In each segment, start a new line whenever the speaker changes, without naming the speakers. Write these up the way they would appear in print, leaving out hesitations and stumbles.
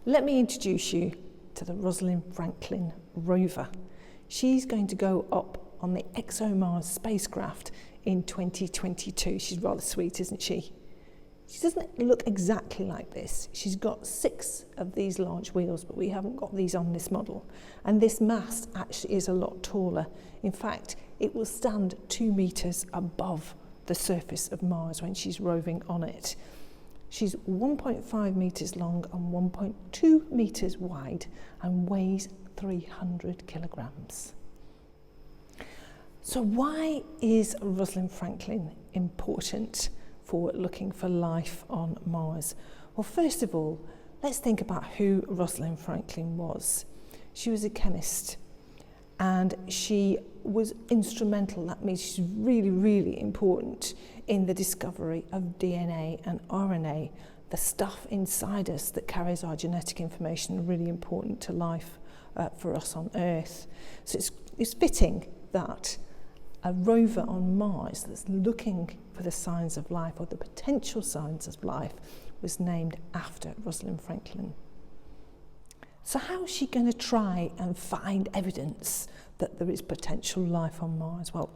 let me introduce you to the Rosalind Franklin Rover. She's going to go up on the ExoMars Spacecraft in 2022. She's rather sweet, isn't she? She doesn't look exactly like this. She's got 6 of these large wheels, but we haven't got these on this model. And this mast actually is a lot taller. In fact, it will stand 2 meters above the surface of Mars when she's roving on it. She's 1.5 meters long and 1.2 meters wide and weighs 300 kilograms. So why is Rosalind Franklin important for looking for life on Mars? Well, first of all, let's think about who Rosalind Franklin was. She was a chemist and she was instrumental. That means she's really, really important in the discovery of DNA and RNA, the stuff inside us that carries our genetic information, really important to life for us on Earth. So it's fitting that a rover on Mars that's looking for the signs of life or the potential signs of life was named after Rosalind Franklin. So how is she going to try and find evidence that there is potential life on Mars? Well,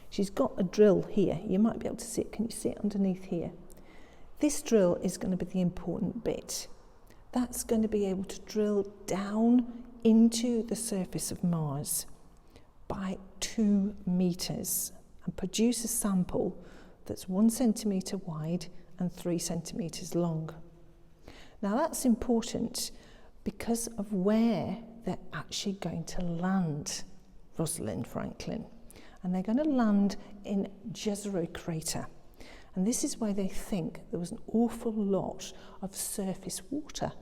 she's got a drill here. You might be able to see it. Can you see it underneath here? This drill is going to be the important bit. That's going to be able to drill down into the surface of Mars by 2 meters and produce a sample that's 1 centimetre wide and 3 centimetres long. Now that's important because of where they're actually going to land Rosalind Franklin. And they're going to land in Jezero crater. And this is where they think there was an awful lot of surface water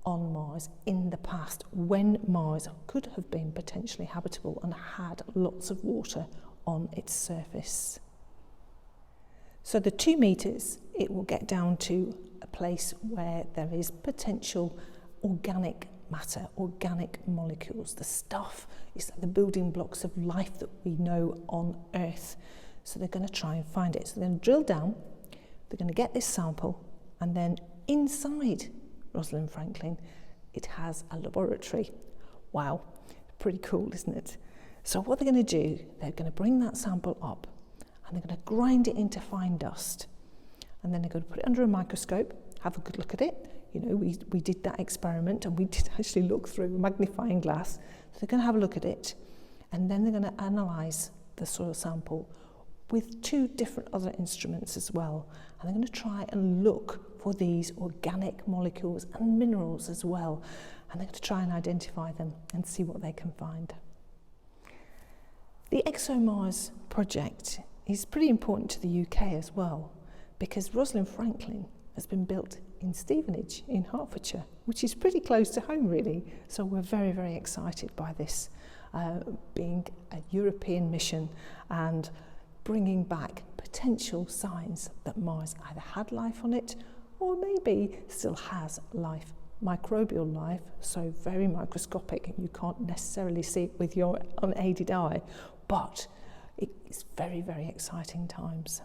on Mars in the past, when Mars could have been potentially habitable and had lots of water on its surface. So the 2 meters, it will get down to a place where there is potential organic matter, organic molecules. The stuff is like the building blocks of life that we know on Earth. So they're going to try and find it. So they're going to drill down, they're going to get this sample, and then inside Rosalind Franklin, it has a laboratory. Wow, pretty cool, isn't it? So what they're going to do, they're going to bring that sample up and they're going to grind it into fine dust. And then they're going to put it under a microscope, have a good look at it. You know, we did that experiment and we did actually look through a magnifying glass. So they're going to have a look at it and then they're going to analyse the soil sample with 2 different other instruments as well. And they're going to try and look for these organic molecules and minerals as well. And they're going to try and identify them and see what they can find. The ExoMars project is pretty important to the UK as well, because Rosalind Franklin has been built in Stevenage in Hertfordshire, which is pretty close to home really. So we're very, very excited by this being a European mission and bringing back potential signs that Mars either had life on it or maybe still has life, microbial life, so very microscopic. You can't necessarily see it with your unaided eye, but it's very, very exciting times.